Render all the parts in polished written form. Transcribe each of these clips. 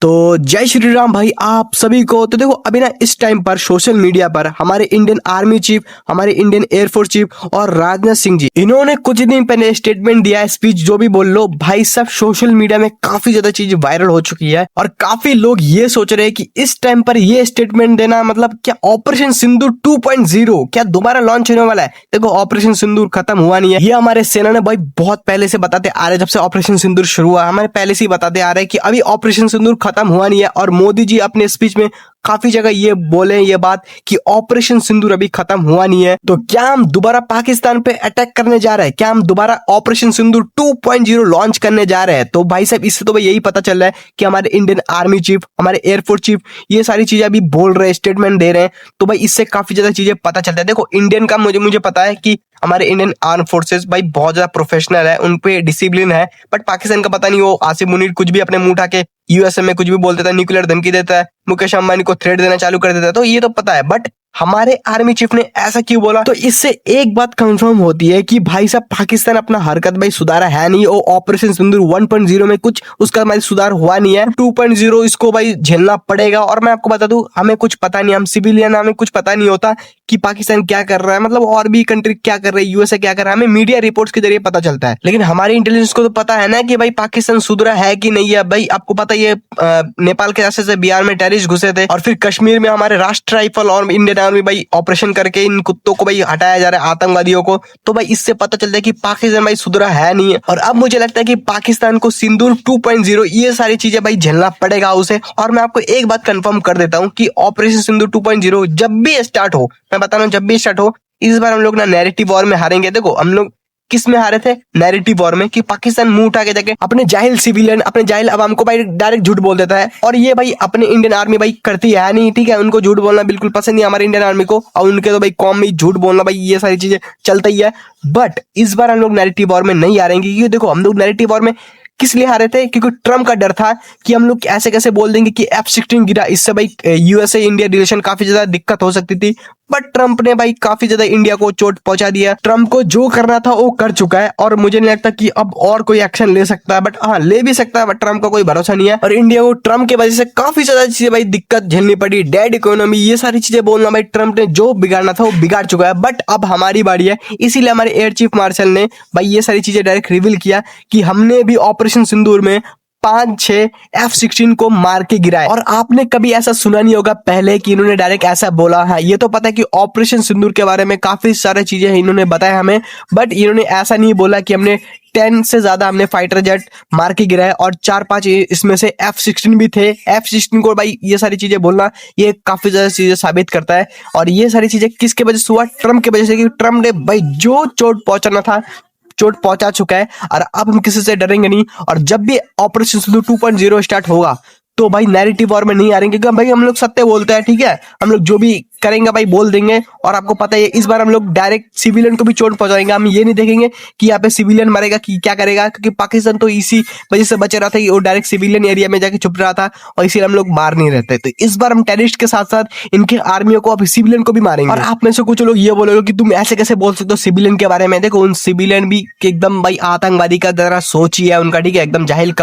तो जय श्री राम भाई आप सभी को। तो देखो अभी ना इस टाइम पर सोशल मीडिया पर हमारे इंडियन आर्मी चीफ, हमारे इंडियन एयरफोर्स चीफ और राजनाथ सिंह जी, इन्होंने कुछ दिन पहले स्टेटमेंट दिया है, स्पीच जो भी बोल लो भाई सब सोशल मीडिया में काफी ज्यादा चीज वायरल हो चुकी है और काफी लोग ये सोच रहे हैं कि इस टाइम पर ये स्टेटमेंट देना मतलब क्या ऑपरेशन सिंदूर 2.0 क्या दोबारा लॉन्च होने वाला है। देखो ऑपरेशन सिंदूर खत्म हुआ नहीं है, ये हमारे सेना ने भाई बहुत पहले से बताते आ रहे, जब से ऑपरेशन सिंदूर शुरू हुआ हमारे पहले से ही बताते आ रहे हैं कि अभी ऑपरेशन सिंदूर खत्म हुआ नहीं है। और मोदी जी अपने स्पीच में काफी जगह ये बोले ये बात कि ऑपरेशन सिंदूर अभी खत्म हुआ नहीं है। तो क्या हम दोबारा पाकिस्तान पे अटैक करने जा रहे हैं, क्या हम दोबारा ऑपरेशन सिंदूर 2.0 लॉन्च करने जा रहे हैं। तो भाई साहब इससे तो भाई यही पता चल रहा है कि हमारे इंडियन आर्मी चीफ, हमारे एयरफोर्स चीफ ये सारी चीजें अभी बोल रहे हैं, स्टेटमेंट दे रहे हैं। तो भाई इससे काफी ज्यादा चीजें पता चलता है। देखो इंडियन का मुझे पता है कि हमारे इंडियन आर्म फोर्सेस भाई बहुत ज्यादा प्रोफेशनल है, उन पे डिसिप्लिन है। बट पाकिस्तान का पता नहीं, वो आसिम मुनीर कुछ भी अपने मुंह उठा के यूएसए में कुछ भी बोल देता है, न्यूक्लियर धमकी देता है, मुकेश अंबानी को थ्रेट देना चालू कर देता है। तो ये तो पता है, बट हमारे आर्मी चीफ ने ऐसा क्यों बोला। तो इससे एक बात कंफर्म होती है कि भाई साहब पाकिस्तान अपना हरकत भाई सुधारा है नहीं। और ऑपरेशन सिंदूर 1.0 में कुछ उसका भाई सुधार हुआ नहीं है। 2.0 इसको भाई झेलना पड़ेगा। और मैं आपको बता दूं हमें कुछ पता नहीं, हम सिविलियन, हमें कुछ पता नहीं होता कि पाकिस्तान क्या कर रहा है, मतलब और भी कंट्री क्या कर रही है, यूएसए क्या कर रहा है, हमें मीडिया रिपोर्ट्स के जरिए पता चलता है। लेकिन हमारी इंटेलिजेंस को तो पता है ना कि भाई पाकिस्तान सुधरा है कि नहीं है। भाई आपको पता है नेपाल के रास्ते से बिहार में टेररिस्ट घुसे थे और फिर कश्मीर में हमारे राष्ट्र राइफल और इंडियन आर्मी भाई ऑपरेशन करके इन कुत्तों को भाई हटाया जा रहा है, आतंकवादियों को। तो भाई इससे पता चलता है कि पाकिस्तान भाई सुधरा है नहीं है। और अब मुझे लगता है कि पाकिस्तान को सिंदूर 2.0 ये सारी चीजें भाई झेलना पड़ेगा उसे। और मैं आपको एक बात कंफर्म कर देता हूं कि ऑपरेशन सिंदूर 2.0 जब भी स्टार्ट हो, मैं बता रहा हूं जब भी स्टार्ट हो, इस बार हम लोग ना नैरेटिव वॉर में हारेंगे। देखो हम लोग किस में हारे थे, नैरेटिव वॉर में, कि पाकिस्तान मुंह उठा के जाके अपने जाहिल सिविलियन, अपने जाहिल अवाम को भाई डायरेक्ट झूठ बोल देता है। और ये भाई अपने इंडियन आर्मी भाई करती है नहीं, ठीक है, उनको झूठ बोलना बिल्कुल पसंद नहीं हमारे इंडियन आर्मी को। और उनके तो भाई कौम में झूठ बोलना भाई ये सारी चीजें चलता ही है। बट इस बार हम लोग नैरेटिव वॉर में नहीं हारेंगे, क्योंकि देखो हम लोग नैरेटिव वॉर में किस लिए हारे थे, क्योंकि ट्रम्प का डर था कि हम लोग ऐसे कैसे बोल देंगे कि F-16 गिरा, इससे भाई यूएसए इंडिया रिलेशन काफी ज्यादा दिक्कत हो सकती थी। बट ट्रम्प ने भाई काफी ज्यादा इंडिया को चोट पहुंचा दिया। ट्रम्प को जो करना था वो कर चुका है और मुझे नहीं लगता कि अब और कोई एक्शन ले सकता है। बट हाँ ले भी सकता है, बट ट्रम्प का कोई भरोसा नहीं है। और इंडिया को ट्रम्प की वजह से काफी ज्यादा चीजें भाई दिक्कत झेलनी पड़ी, डेड इकोनॉमी, ये सारी चीजें बोलना भाई ट्रम्प ने जो बिगाड़ना था वो बिगाड़ चुका है। बट अब हमारी बारी है, इसीलिए हमारे एयर चीफ मार्शल ने भाई ये सारी चीजें डायरेक्ट रिवील किया कि हमने भी ऑपरेशन सिंदूर में 5-6 F-16 को मार के गिराए। और आपने कभी ऐसा सुना नहीं होगा पहले कि इन्होंने डायरेक्ट ऐसा बोला है। ये तो पता है कि ऑपरेशन सिंदूर के बारे में काफी सारी चीजें इन्होंने बताया हमें, बट इन्होंने ऐसा नहीं बोला कि हमने 10 से ज्यादा हमने फाइटर जेट मार के गिराए और 4-5 इसमें से F-16 भी थे। F-16 को भाई ये सारी चीजें बोलना ये काफी ज्यादा चीजें साबित करता है। और ये सारी चीजें किसके वजह से हुआ, ट्रम्प की वजह से, कि ट्रम्प ने भाई जो चोट पहुंचाना था चोट पहुंचा चुका है। और अब हम किसी से डरेंगे नहीं। और जब भी ऑपरेशन सिंदूर 2.0 स्टार्ट होगा तो भाई नैरेटिव वॉर में नहीं आ रहे, क्योंकि भाई हम लोग सत्य बोलते हैं, ठीक है, हम लोग जो भी करेंगे भाई बोल देंगे। और आपको पता है इस बार हम लोग डायरेक्ट सिविलियन को भी चोट पहुंचाएंगे। हम ये नहीं देखेंगे कि यहाँ पे सिविलियन मरेगा कि क्या करेगा, क्योंकि पाकिस्तान तो इसी वजह से बचे रहा था कि वो डायरेक्ट सिविलियन एरिया में जाके छुप रहा था और इसीलिए हम लोग मार नहीं रहते। तो इस बार हम टेररिस्ट के साथ साथ इनके आर्मियों को अब सिविलियन को भी मारेंगे। और आप में से कुछ लोग ये बोलोगे कि तुम ऐसे कैसे बोल सकते हो सिविलियन के बारे में। देखो उन सिविलियन भी एकदम भाई आतंकवादी का जरा सोच ही है उनका, ठीक है, एकदम जाहिल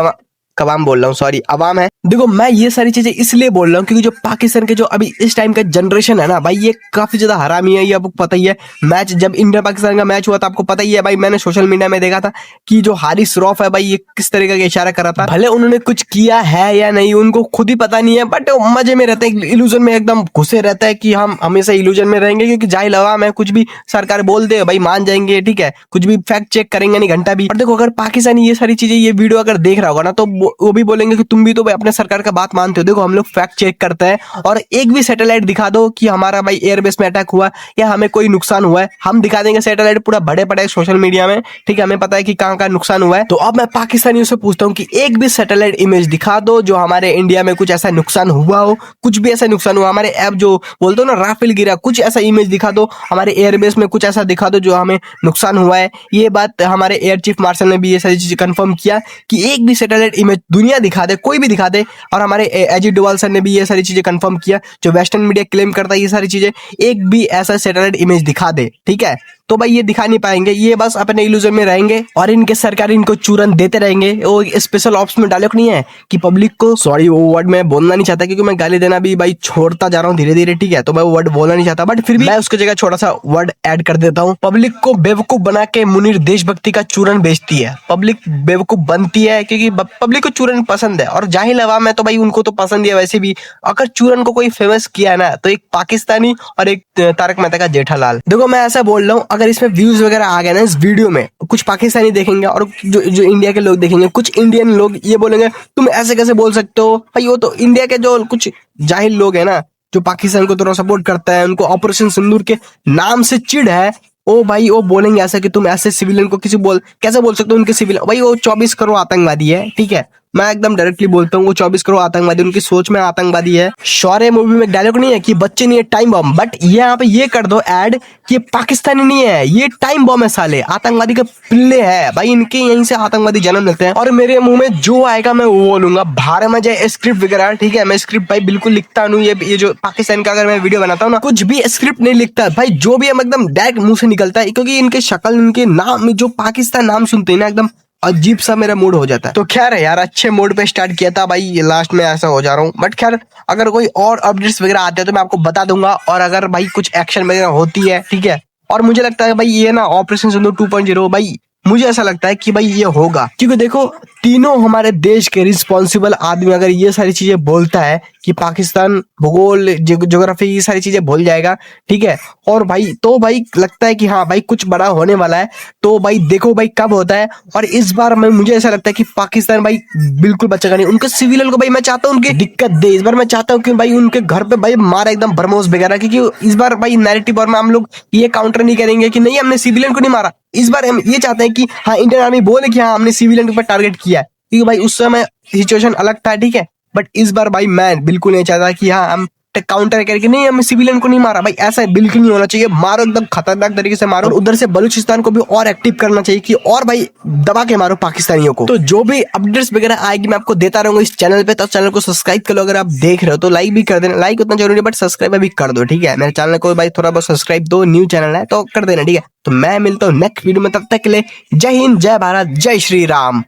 कवाम बोल रहा हूँ, सॉरी अवाम है। देखो मैं ये सारी चीजें इसलिए बोल रहा हूँ क्योंकि जो पाकिस्तान के जो अभी इस टाइम का जनरेशन है ना भाई, ये काफी ज्यादा हरामी है, ये आपको पता ही है। मैच जब इंडिया पाकिस्तान का मैच हुआ था आपको पता ही है भाई, मैंने सोशल मीडिया में देखा था कि जो हारिस रऊफ है भाई ये किस तरीके का इशारा कर रहा था। भले उन्होंने कुछ किया है या नहीं उनको खुद ही पता नहीं है, बट मजे में रहते हैं, इल्यूजन में एकदम घुसे रहता है कि हम हमेशा इल्यूजन में रहेंगे, क्योंकि जाहिल अवाम है, कुछ भी सरकार बोल दे भाई मान जाएंगे, ठीक है, कुछ भी फैक्ट चेक करेंगे नहीं घंटा भी। और देखो अगर पाकिस्तानी ये सारी चीजें, ये वीडियो अगर देख रहा होगा ना तो वो भी बोलेंगे कि तुम भी तो भाई अपने सरकार का बात मानते हो। देखो हम लोग फैक्ट चेक करते हैं और एक भी सैटेलाइट दिखा दो कि हमारा भाई एयरबेस में अटैक हुआ या हमें कोई नुकसान हुआ है, हम दिखा देंगे सैटेलाइट पूरा बड़े पड़े सोशल मीडिया में, ठीक है, हमें पता है कि कहां का नुकसान हुआ है। तो अब मैं पाकिस्तानियों से पूछता हूं कि एक भी सैटेलाइट इमेज दिखा दो जो हमारे इंडिया में कुछ ऐसा नुकसान हुआ हो, कुछ भी ऐसा नुकसान हुआ, हमारे ऐप जो बोलते हो ना राफेल गिरा, कुछ ऐसा इमेज दिखा दो, हमारे एयरबेस में कुछ ऐसा दिखा दो जो हमें नुकसान हुआ है। ये बात हमारे एयर चीफ मार्शल ने भी ये सारी चीजें कंफर्म किया कि एक भी सैटेलाइट इमेज दुनिया दिखा दे, कोई भी दिखा दे। और हमारे अजीत डोभाल सर ने भी ये सारी चीजें कंफर्म किया, जो वेस्टर्न मीडिया क्लेम करता है ये सारी चीजें, एक भी ऐसा सैटेलाइट इमेज दिखा दे, ठीक है। तो भाई ये दिखा नहीं पाएंगे, ये बस अपने इल्यूजन में रहेंगे और इनके सरकार इनको चूरन देते रहेंगे। वो स्पेशल ऑप्स में डायलॉग नहीं है कि पब्लिक को, सॉरी वो वर्ड मैं बोलना नहीं चाहता क्योंकि मैं गाली देना भी भाई छोड़ता जा रहा हूँ धीरे धीरे, ठीक है, तो मैं वो वर्ड बोलना नहीं चाहता, बट फिर भी मैं उसकी जगह छोटा सा वर्ड ऐड कर देता हूँ। पब्लिक को बेवकूफ बना के मुनीर देशभक्ति का चूरन बेचती है। पब्लिक बेवकूफ बनती है क्योंकि पब्लिक को चूरन पसंद है, और जाहिल अवाम है तो भाई उनको तो पसंद ही है। वैसे भी अगर चूरन को कोई फेमस किया ना तो एक पाकिस्तानी और एक तारक मेहता का जेठालाल। देखो मैं ऐसा बोल रहा हूँ, अगर इसमें व्यूज वगैरह आ गए ना इस वीडियो में, कुछ पाकिस्तानी देखेंगे और जो इंडिया के लोग देखेंगे, कुछ इंडियन लोग ये बोलेंगे तुम ऐसे कैसे बोल सकते हो भाई। वो तो इंडिया के जो कुछ जाहिल लोग है ना, जो पाकिस्तान को थोड़ा सपोर्ट करता है, उनको ऑपरेशन सिंदूर के नाम से चिढ़ है, ओ भाई वो बोलेंगे ऐसा कि तुम ऐसे सिविलियन को कैसे बोल सकते हो उनके सिविलियन। भाई वो 24 करोड़ आतंकवादी है, ठीक है, मैं एकदम डायरेक्टली बोलता हूँ वो 24 करोड़ आतंकवादी उनकी सोच में आतंकवादी है। शौर्य मूवी में एक डायलॉग नहीं है कि बच्चे नहीं है टाइम बम, बट यहाँ पे ये कर दो ऐड कि पाकिस्तानी नहीं है, ये टाइम बम है, साले आतंकवादी के पिल्ले है भाई, इनके यहीं से आतंकवादी जन्म लेते हैं। और मेरे मुंह में जो आएगा मैं वो बोलूंगा, भारे में जाए स्क्रिप्ट वगैरह, ठीक है, मैं स्क्रिप्ट भाई बिल्कुल लिखता नहीं, ये जो पाकिस्तान का अगर मैं वीडियो बनाता हूँ ना, कुछ भी स्क्रिप्ट नहीं लिखता भाई, जो भी एकदम डायरेक्ट मुंह से निकलता है, क्योंकि इनके शक्ल, इनके नाम, जो पाकिस्तान नाम सुनते हैं ना एकदम अजीब सा मेरा मूड हो जाता है। तो खैर है यार, अच्छे मूड पे स्टार्ट किया था भाई, लास्ट में ऐसा हो जा रहा हूँ, बट खैर अगर कोई और अपडेट्स वगैरह आते हैं तो मैं आपको बता दूंगा, और अगर भाई कुछ एक्शन वगैरह होती है, ठीक है, और मुझे लगता है भाई ये ना ऑपरेशन सिंदूर 2.0 भाई, मुझे ऐसा लगता है कि भाई ये होगा, क्योंकि देखो तीनों हमारे देश के रिस्पॉन्सिबल आदमी अगर ये सारी चीजें बोलता है कि पाकिस्तान भूगोल, ज्योग्राफी, ये सारी चीजें भूल जाएगा, ठीक है, और भाई तो भाई लगता है कि हाँ भाई कुछ बड़ा होने वाला है। तो भाई देखो भाई कब होता है, और इस बार मुझे ऐसा लगता है कि पाकिस्तान भाई बिल्कुल बचेगा नहीं। उनके सिविलियन को भाई मैं चाहता हूँ उनकी दिक्कत दे, इस बार मैं चाहता हूँ कि भाई उनके घर पे भाई मारा एकदम बरमोस वगैरह, क्योंकि इस बार भाई नैरेटिव और में हम लोग ये काउंटर नहीं करेंगे कि नहीं हमने सिविलियन को नहीं मारा। इस बार हम ये चाहते हैं कि हाँ इंडियन आर्मी बोले कि हाँ हमने सिविलियन पर टारगेट किया है, क्योंकि भाई उस समय सिचुएशन अलग था, ठीक है, बट इस बार भाई मैं बिल्कुल नहीं चाहता कि हाँ हम काउंटर करके नहीं हमने सिविलियन को नहीं मारा, भाई ऐसा बिल्कुल नहीं होना चाहिए। मारो एकदम खतरनाक तरीके से मारो, उधर से बलूचिस्तान को भी और एक्टिव करना चाहिए कि और भाई दबा के मारो पाकिस्तानियों को। तो जो भी अपडेट्स वगैरह आएगी मैं आपको देता रहूंगा इस चैनल पे, तो चैनल को सब्सक्राइब कर लो, अगर आप देख रहे हो तो लाइक भी कर देना, लाइक उतना जरूरी है बट सब्सक्राइब भी कर दो, ठीक है, मेरे चैनल को भाई थोड़ा बहुत सब्सक्राइब दो, न्यू चैनल है तो कर देना, ठीक है। तो मैं मिलता हूँ नेक्स्ट वीडियो में, तब तक के लिए जय हिंद, जय भारत, जय श्री राम।